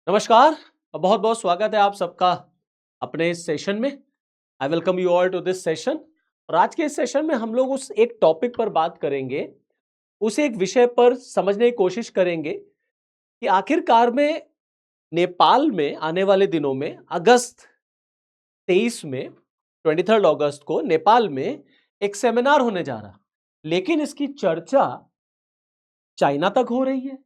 नमस्कार। बहुत बहुत स्वागत है आप सबका अपने इस सेशन में। I welcome you all to this session. और आज के इस सेशन में हम लोग उस एक टॉपिक पर बात करेंगे, उस एक विषय पर समझने की कोशिश करेंगे कि आखिरकार में नेपाल में आने वाले दिनों में अगस्त 23 में 23 अगस्त को नेपाल में एक सेमिनार होने जा रहा, लेकिन इसकी चर्चा चाइना तक हो रही है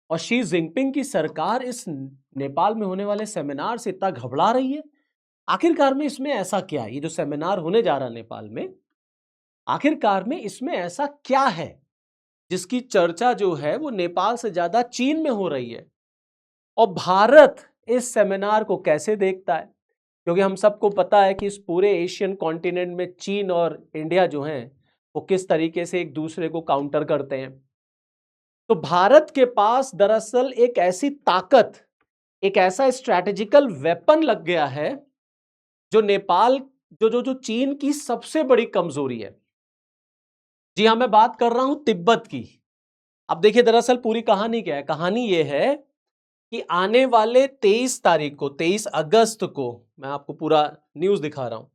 और शी जिनपिंग की सरकार इस नेपाल में होने वाले सेमिनार से इतना घबरा रही है। आखिरकार में इसमें ऐसा क्या है? ये जो सेमिनार होने जा रहा है नेपाल में, आखिरकार में इसमें ऐसा क्या है जिसकी चर्चा जो है वो नेपाल से ज्यादा चीन में हो रही है? और भारत इस सेमिनार को कैसे देखता है? क्योंकि हम सबको पता है कि इस पूरे एशियन कॉन्टिनेंट में चीन और इंडिया जो हैं वो किस तरीके से एक दूसरे को काउंटर करते हैं। तो भारत के पास दरअसल एक ऐसी ताकत, एक ऐसा स्ट्रैटेजिकल वेपन लग गया है जो नेपाल जो जो जो चीन की सबसे बड़ी कमजोरी है। जी हां, मैं बात कर रहा हूं तिब्बत की। अब देखिए दरअसल पूरी कहानी क्या है। कहानी यह है कि आने वाले 23 तारीख को, 23 अगस्त को, मैं आपको पूरा न्यूज दिखा रहा हूं।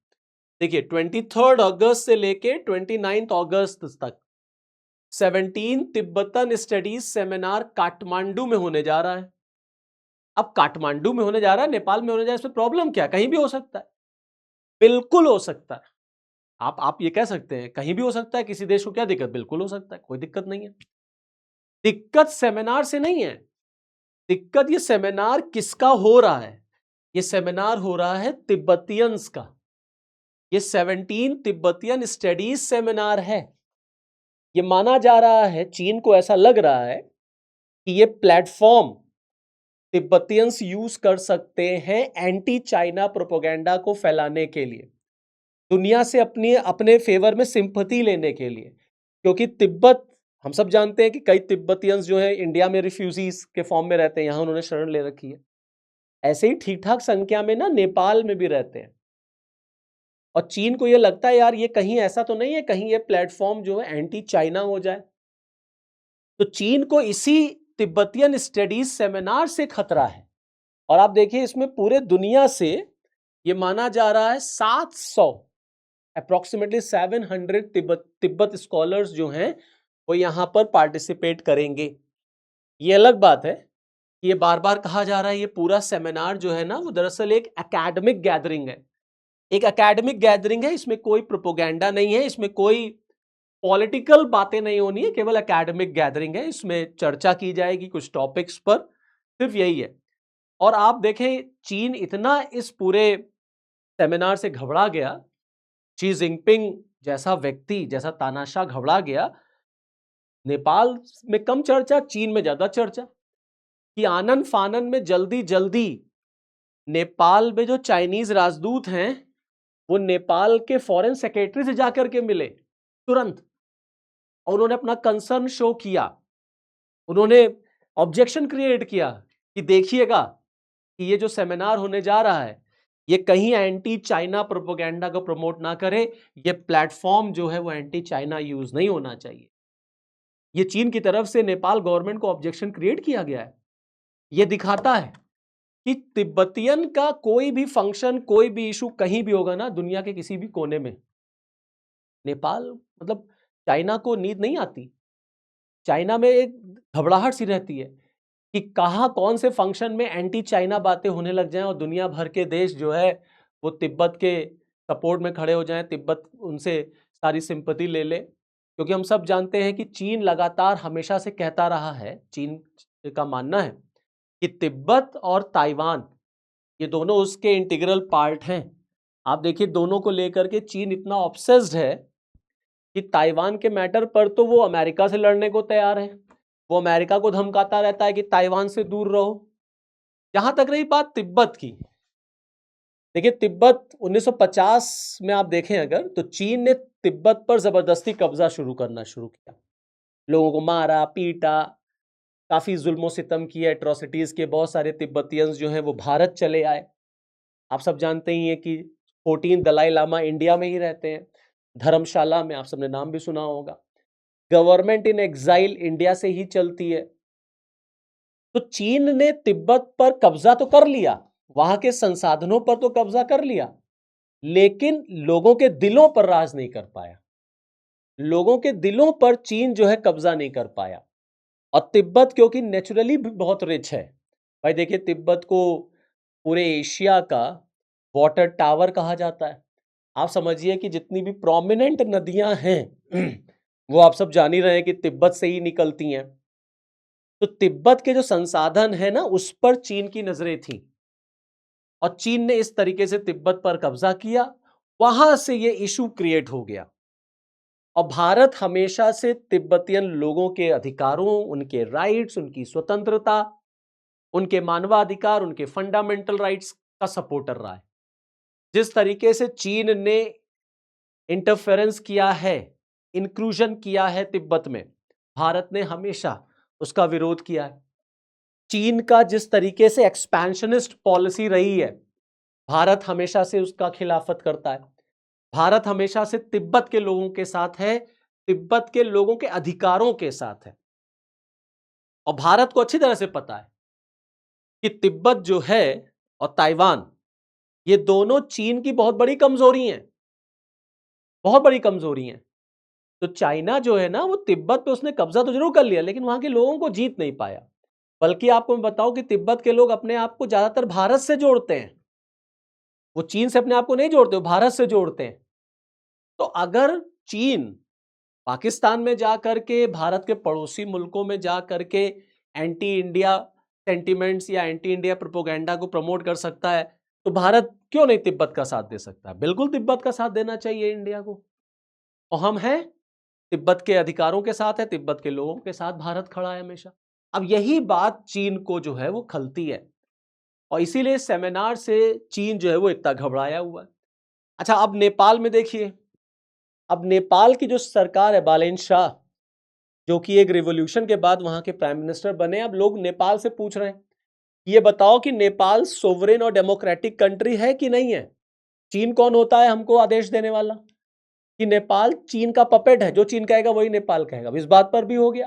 देखिए 23 अगस्त से लेके 29 अगस्त तक 17 तिब्बतन स्टडीज सेमिनार काठमांडू में होने जा रहा है। अब काठमांडू में होने जा रहा है, नेपाल में होने जा रहा है, इसमें प्रॉब्लम क्या है? कहीं भी हो सकता है, बिल्कुल हो सकता है। आप ये कह सकते हैं कहीं भी हो सकता है, किसी देश को क्या दिक्कत? बिल्कुल हो सकता है, कोई दिक्कत नहीं है। दिक्कत सेमिनार से नहीं है, दिक्कत ये सेमिनार किसका हो रहा है। ये सेमिनार हो रहा है तिब्बतियंस का। ये 17 तिब्बतियन स्टडीज सेमिनार है। ये माना जा रहा है, चीन को ऐसा लग रहा है कि ये प्लेटफॉर्म तिब्बतियंस यूज कर सकते हैं एंटी चाइना प्रोपेगेंडा को फैलाने के लिए, दुनिया से अपनी अपने फेवर में सिंपैथी लेने के लिए। क्योंकि तिब्बत, हम सब जानते हैं कि कई तिब्बतियंस जो है इंडिया में रिफ्यूजीज के फॉर्म में रहते हैं, यहां उन्होंने शरण ले रखी है। ऐसे ही ठीक ठाक संख्या में ना नेपाल में भी रहते हैं। और चीन को यह लगता है यार ये कहीं ऐसा तो नहीं है कहीं ये प्लेटफॉर्म जो है एंटी चाइना हो जाए। तो चीन को इसी तिब्बतियन स्टडीज सेमिनार से खतरा है। और आप देखिए इसमें पूरे दुनिया से ये माना जा रहा है 700 अप्रोक्सीमेटली 700 तिब्बत स्कॉलर्स जो हैं वो यहां पर पार्टिसिपेट करेंगे। ये अलग बात है, ये बार बार कहा जा रहा है ये पूरा सेमिनार जो है ना वो दरअसल एक एकेडमिक गैदरिंग है। एक एकेडमिक गैदरिंग है, इसमें कोई प्रोपोगेंडा नहीं है, इसमें कोई पॉलिटिकल बातें नहीं होनी है, केवल एकेडमिक गैदरिंग है। इसमें चर्चा की जाएगी कुछ टॉपिक्स पर, सिर्फ यही है। और आप देखें चीन इतना इस पूरे सेमिनार से घबरा गया, शी जिनपिंग जैसा व्यक्ति, जैसा तानाशाह घबरा गया। नेपाल में कम चर्चा, चीन में ज्यादा चर्चा, कि आनन फानन में जल्दी जल्दी नेपाल में जो चाइनीज राजदूत हैं वो नेपाल के फॉरेन सेक्रेटरी से जाकर के मिले तुरंत, और उन्होंने अपना कंसर्न शो किया, उन्होंने ऑब्जेक्शन क्रिएट किया कि देखिएगा कि ये जो सेमिनार होने जा रहा है ये कहीं एंटी चाइना प्रोपेगेंडा को प्रमोट ना करे, ये प्लेटफॉर्म जो है वो एंटी चाइना यूज नहीं होना चाहिए। ये चीन की तरफ से नेपाल गवर्नमेंट को ऑब्जेक्शन क्रिएट किया गया है। ये दिखाता है कि तिब्बतियन का कोई भी फंक्शन, कोई भी इशू कहीं भी होगा ना दुनिया के किसी भी कोने में, नेपाल मतलब चाइना को नींद नहीं आती। चाइना में एक घबराहट सी रहती है कि कहां कौन से फंक्शन में एंटी चाइना बातें होने लग जाएं और दुनिया भर के देश जो है वो तिब्बत के सपोर्ट में खड़े हो जाएं, तिब्बत उनसे सारी सिंपैथी ले ले। क्योंकि हम सब जानते हैं कि चीन लगातार हमेशा से कहता रहा है, चीन का मानना है कि तिब्बत और ताइवान ये दोनों उसके इंटीग्रल पार्ट हैं। आप देखिए दोनों को लेकर के चीन इतना ऑब्सेस्ड है कि ताइवान के मैटर पर तो वो अमेरिका से लड़ने को तैयार है, वो अमेरिका को धमकाता रहता है कि ताइवान से दूर रहो। जहां तक रही बात तिब्बत की, देखिए तिब्बत 1950 में आप देखें अगर, तो चीन ने तिब्बत पर जबरदस्ती कब्जा करना शुरू किया, लोगों को मारा पीटा, काफी जुल्मों सितम किए, एट्रोसिटीज के। बहुत सारे तिब्बतियंस जो हैं वो भारत चले आए। आप सब जानते ही हैं कि 14 दलाई लामा इंडिया में ही रहते हैं, धर्मशाला में, आप सबने नाम भी सुना होगा। गवर्नमेंट इन एग्जाइल इंडिया से ही चलती है। तो चीन ने तिब्बत पर कब्जा तो कर लिया, वहां के संसाधनों पर तो कब्जा कर लिया, लेकिन लोगों के दिलों पर राज नहीं कर पाया। लोगों के दिलों पर चीन जो है कब्जा नहीं कर पाया। और तिब्बत क्योंकि नेचुरली भी बहुत रिच है, भाई देखिए तिब्बत को पूरे एशिया का वाटर टावर कहा जाता है। आप समझिए कि जितनी भी प्रोमिनेंट नदियां हैं वो आप सब जान ही रहे हैं कि तिब्बत से ही निकलती हैं। तो तिब्बत के जो संसाधन है ना, उस पर चीन की नजरें थी और चीन ने इस तरीके से तिब्बत पर कब्जा किया, वहां से ये इशू क्रिएट हो गया। और भारत हमेशा से तिब्बतियन लोगों के अधिकारों, उनके राइट्स, उनकी स्वतंत्रता, उनके मानवाधिकार, उनके फंडामेंटल राइट्स का सपोर्टर रहा है। जिस तरीके से चीन ने इंटरफेरेंस किया है, इंक्लूजन किया है तिब्बत में, भारत ने हमेशा उसका विरोध किया है। चीन का जिस तरीके से एक्सपेंशनिस्ट पॉलिसी रही है, भारत हमेशा से उसका खिलाफत करता है। भारत हमेशा से तिब्बत के लोगों के साथ है, तिब्बत के लोगों के अधिकारों के साथ है। और भारत को अच्छी तरह से पता है कि तिब्बत जो है और ताइवान, ये दोनों चीन की बहुत बड़ी कमजोरी हैं, बहुत बड़ी कमजोरी हैं। तो चाइना जो है ना, वो तिब्बत पे उसने कब्जा तो जरूर कर लिया, लेकिन वहां के लोगों को जीत नहीं पाया। बल्कि आपको मैं बताऊं कि तिब्बत के लोग अपने आप को ज्यादातर भारत से जोड़ते हैं, वो चीन से अपने आप को नहीं जोड़ते, वो भारत से जोड़ते हैं। तो अगर चीन पाकिस्तान में जा करके, भारत के पड़ोसी मुल्कों में जा करके एंटी इंडिया सेंटिमेंट्स या एंटी इंडिया प्रोपोगेंडा को प्रमोट कर सकता है, तो भारत क्यों नहीं तिब्बत का साथ दे सकता है? बिल्कुल तिब्बत का साथ देना चाहिए इंडिया को। और हम हैं, तिब्बत के अधिकारों के साथ है, तिब्बत के लोगों के साथ भारत खड़ा है हमेशा। अब यही बात चीन को जो है वो खलती है, और इसीलिए सेमिनार से चीन जो है वो इतना घबराया हुआ है। अच्छा, अब नेपाल में देखिए, अब नेपाल की जो सरकार है, बालेन शाह, जो कि एक रिवॉल्यूशन के बाद वहां के प्राइम मिनिस्टर बने, अब लोग नेपाल से पूछ रहे हैं, ये बताओ कि नेपाल सोवरेन और डेमोक्रेटिक कंट्री है कि नहीं है? चीन कौन होता है हमको आदेश देने वाला? कि नेपाल चीन का पपेट है, जो चीन कहेगा वही नेपाल कहेगा। इस बात पर भी हो गया।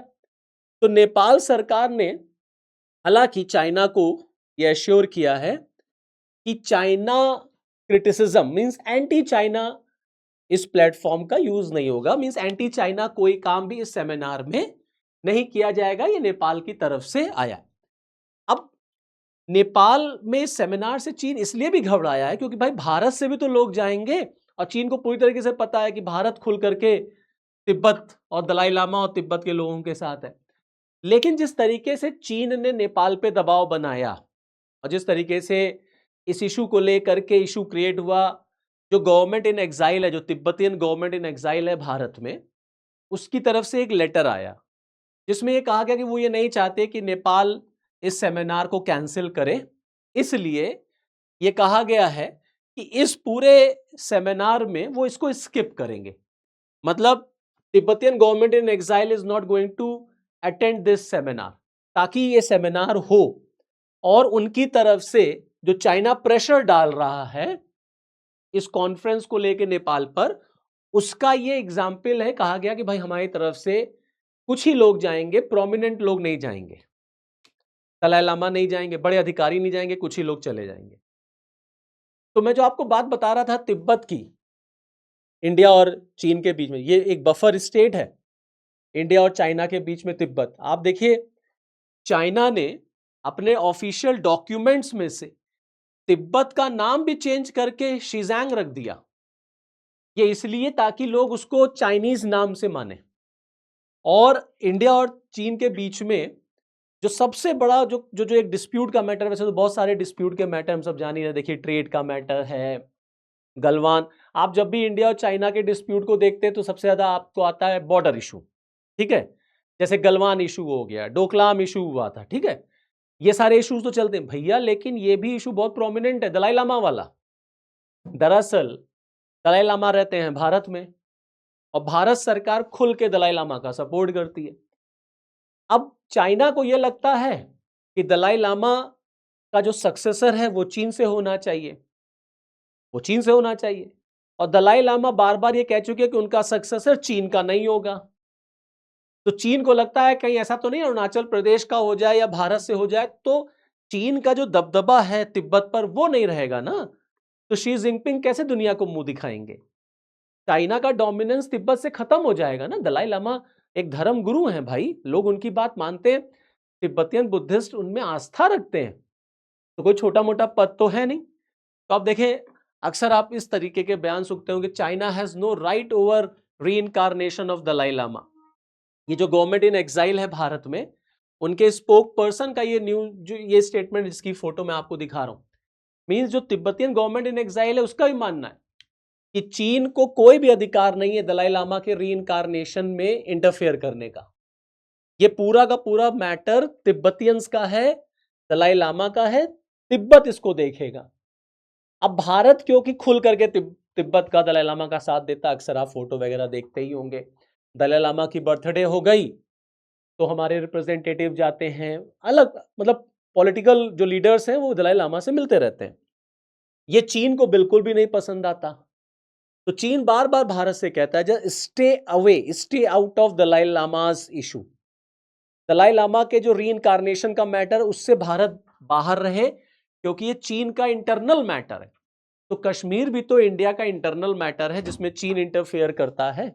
तो नेपाल सरकार ने हालांकि चाइना को यह एश्योर किया है कि China criticism means anti China इस प्लेटफॉर्म का यूज नहीं होगा, मींस एंटी चाइना कोई काम भी इस सेमिनार में नहीं किया जाएगा। ये नेपाल की तरफ से आया। अब नेपाल में इस सेमिनार से चीन इसलिए भी घबराया है क्योंकि भाई भारत से भी तो लोग जाएंगे, और चीन को पूरी तरीके से पता है कि भारत खुल करके तिब्बत और दलाई लामा और तिब्बत के लोगों के साथ है। लेकिन जिस तरीके से चीन ने नेपाल पे दबाव बनाया और जिस तरीके से इस इशू को लेकर के इशू क्रिएट हुआ, जो गवर्नमेंट इन एग्जाइल है, जो तिब्बतियन गवर्नमेंट इन एग्जाइल है भारत में, उसकी तरफ से एक लेटर आया जिसमें यह कहा गया कि वो ये नहीं चाहते कि नेपाल इस सेमिनार को कैंसिल करे। इसलिए यह कहा गया है कि इस पूरे सेमिनार में वो इसको स्किप करेंगे। मतलब Tibetan government in exile is not going to attend this seminar, ताकि ये सेमिनार हो। और उनकी तरफ से जो चाइना प्रेशर डाल रहा है इस कॉन्फ्रेंस को लेकर नेपाल पर, उसका ये एग्जाम्पल है। कहा गया कि भाई हमारी तरफ से कुछ ही लोग जाएंगे, प्रोमिनेंट लोग नहीं जाएंगे, दलाई लामा नहीं जाएंगे, बड़े अधिकारी नहीं जाएंगे, कुछ ही लोग चले जाएंगे। तो मैं जो आपको बात बता रहा था तिब्बत की, इंडिया और चीन के बीच में, ये एक बफर स्टेट है इंडिया और चाइना के बीच में तिब्बत। आप देखिए, चाइना ने अपने ऑफिशियल डॉक्यूमेंट्स में से तिब्बत का नाम भी चेंज करके शीजांग रख दिया। ये इसलिए ताकि लोग उसको चाइनीज नाम से माने। और इंडिया और चीन के बीच में जो सबसे बड़ा जो जो जो एक डिस्प्यूट का मैटर, वैसे तो बहुत सारे डिस्प्यूट के मैटर हम सब जान ही रहे, देखिए ट्रेड का मैटर है, गलवान। आप जब भी इंडिया और चाइना के डिस्प्यूट को देखते हैं तो सबसे ज्यादा आपको आता है बॉर्डर इशू, ठीक है? जैसे गलवान इशू हो गया, डोकलाम इशू हुआ था, ठीक है? ये सारे इश्यूज तो चलते हैं भैया, लेकिन ये भी इशू बहुत प्रोमिनेंट है, दलाई लामा वाला। दरअसल दलाई लामा रहते हैं भारत में और भारत सरकार खुल के दलाई लामा का सपोर्ट करती है। अब चाइना को यह लगता है कि दलाई लामा का जो सक्सेसर है वो चीन से होना चाहिए, वो चीन से होना चाहिए। और दलाई लामा बार बार ये कह चुके हैं कि उनका सक्सेसर चीन का नहीं होगा। तो चीन को लगता है कहीं ऐसा तो नहीं अरुणाचल प्रदेश का हो जाए या भारत से हो जाए तो चीन का जो दबदबा है तिब्बत पर वो नहीं रहेगा ना, तो शी जिनपिंग कैसे दुनिया को मुंह दिखाएंगे? चाइना का डोमिनेंस तिब्बत से खत्म हो जाएगा ना। दलाई लामा एक धर्म गुरु हैं भाई, लोग उनकी बात मानते हैं, तिब्बतियन बुद्धिस्ट उनमें आस्था रखते हैं, तो कोई छोटा मोटा पद तो है नहीं। तो आप देखें, अक्सर आप इस तरीके के बयान सुनते हो कि China has no right over reincarnation of Dalai Lama. ये जो गवर्नमेंट इन एग्जाइल है भारत में, उनके स्पोक पर्सन का ये न्यूज, जो ये स्टेटमेंट, इसकी फोटो मैं आपको दिखा रहा हूं, मींस जो तिब्बतियन गवर्नमेंट इन एग्जाइल है उसका भी मानना है कि चीन को कोई भी अधिकार नहीं है दलाई लामा के रीइंकारनेशन में इंटरफेयर करने का। ये पूरा का पूरा मैटर तिब्बतियंस का है, दलाई लामा का है, तिब्बत इसको देखेगा। अब भारत क्योंकि खुल करके तिब्बत का दलाई लामा का साथ देता, अक्सर आप फोटो वगैरह देखते ही होंगे, दलाई लामा की बर्थडे हो गई तो हमारे रिप्रेजेंटेटिव जाते हैं, अलग मतलब पॉलिटिकल जो लीडर्स हैं वो दलाई लामा से मिलते रहते हैं। ये चीन को बिल्कुल भी नहीं पसंद आता, तो चीन बार बार भारत से कहता है just stay away, stay out of Dalai Lama's issue. Dalai Lama के जो रीइंकारनेशन का मैटर, उससे भारत बाहर रहे, क्योंकि ये चीन का इंटरनल मैटर है। तो कश्मीर भी तो इंडिया का इंटरनल मैटर है जिसमें चीन इंटरफेयर करता है।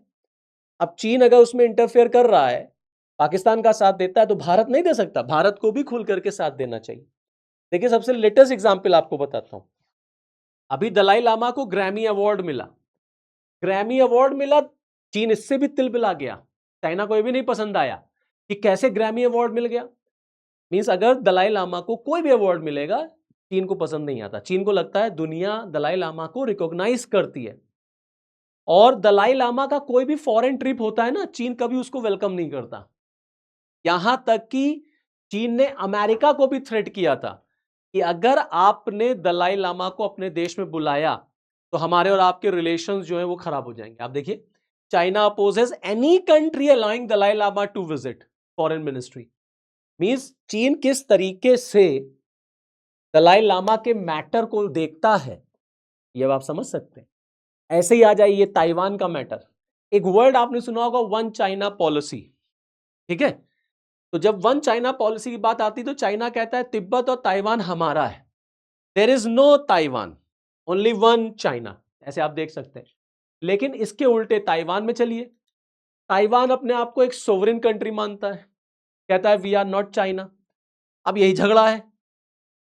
अब चीन अगर उसमें इंटरफेयर कर रहा है, पाकिस्तान का साथ देता है, तो भारत नहीं दे सकता, भारत को भी खुल करके साथ देना चाहिए। देखिए, सबसे लेटेस्ट एग्जांपल आपको बताता हूं, अभी दलाई लामा को ग्रैमी अवार्ड मिला, ग्रैमी अवार्ड मिला, चीन इससे भी तिलमिला गया, चाइना को ये भी नहीं पसंद आया कि कैसे ग्रैमी अवार्ड मिल गया। मींस अगर दलाई लामा को कोई भी अवार्ड मिलेगा, चीन को पसंद नहीं आता। चीन को लगता है दुनिया दलाई लामा को रिकॉग्नाइज करती है, और दलाई लामा का कोई भी फॉरेन ट्रिप होता है ना, चीन कभी उसको वेलकम नहीं करता। यहां तक कि चीन ने अमेरिका को भी थ्रेट किया था कि अगर आपने दलाई लामा को अपने देश में बुलाया तो हमारे और आपके रिलेशंस जो है वो खराब हो जाएंगे। आप देखिए, China opposes any country allowing Dalai Lama to visit foreign ministry. Means चीन किस तरीके से दलाई लामा के मैटर को देखता है, ये आप समझ सकते हैं। ऐसे ही आ जाइए ताइवान का मैटर, एक वर्ड आपने सुना होगा, वन चाइना पॉलिसी, ठीक है। तो जब वन चाइना पॉलिसी की बात आती तो चाइना कहता है तिब्बत और ताइवान हमारा है, there is no Taiwan, only one China, ऐसे आप देख सकते हैं। लेकिन इसके उल्टे ताइवान में चलिए, ताइवान अपने आप को एक सोवरेन कंट्री मानता है, कहता है वी आर नॉट चाइना। अब यही झगड़ा है।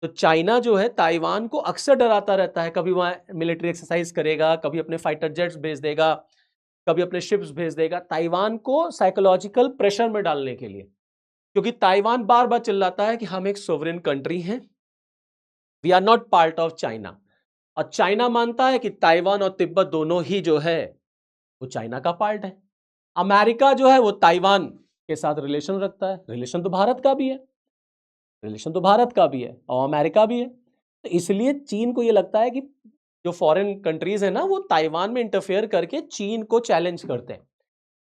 तो चाइना जो है ताइवान को अक्सर डराता रहता है, कभी वहां मिलिट्री एक्सरसाइज करेगा, कभी अपने फाइटर जेट्स भेज देगा, कभी अपने शिप्स भेज देगा, ताइवान को साइकोलॉजिकल प्रेशर में डालने के लिए, क्योंकि ताइवान बार बार चिल्लाता है कि हम एक सोवरेन कंट्री हैं, we are not part of China. और चाइना मानता है कि ताइवान और तिब्बत दोनों ही जो है वो चाइना का पार्ट है। अमेरिका जो है वो ताइवान के साथ रिलेशन रखता है, रिलेशन तो भारत का भी है, रिलेशन तो भारत का भी है और अमेरिका भी है। तो इसलिए चीन को ये लगता है कि जो फॉरेन कंट्रीज है ना, वो ताइवान में इंटरफेयर करके चीन को चैलेंज करते हैं।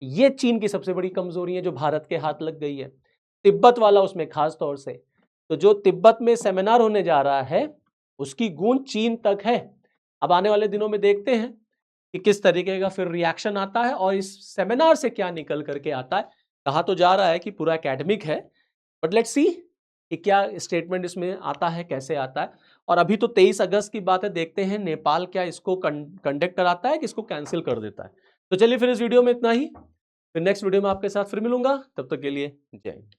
ये चीन की सबसे बड़ी कमजोरी है जो भारत के हाथ लग गई है, तिब्बत वाला उसमें खास तौर से। तो जो तिब्बत में सेमिनार होने जा रहा है उसकी गूंज चीन तक है। अब आने वाले दिनों में देखते हैं कि किस तरीके का फिर रिएक्शन आता है और इस सेमिनार से क्या निकल करके आता है। कहा तो जा रहा है कि पूरा एकेडमिक है, बट लेट्स सी कि क्या स्टेटमेंट इसमें आता है, कैसे आता है। और अभी तो 23 अगस्त की बात है, देखते हैं नेपाल क्या इसको कंडक्ट कराता है कि इसको कैंसिल कर देता है। तो चलिए फिर इस वीडियो में इतना ही, फिर नेक्स्ट वीडियो में आपके साथ फिर मिलूंगा, तब तक के लिए जय हिंद।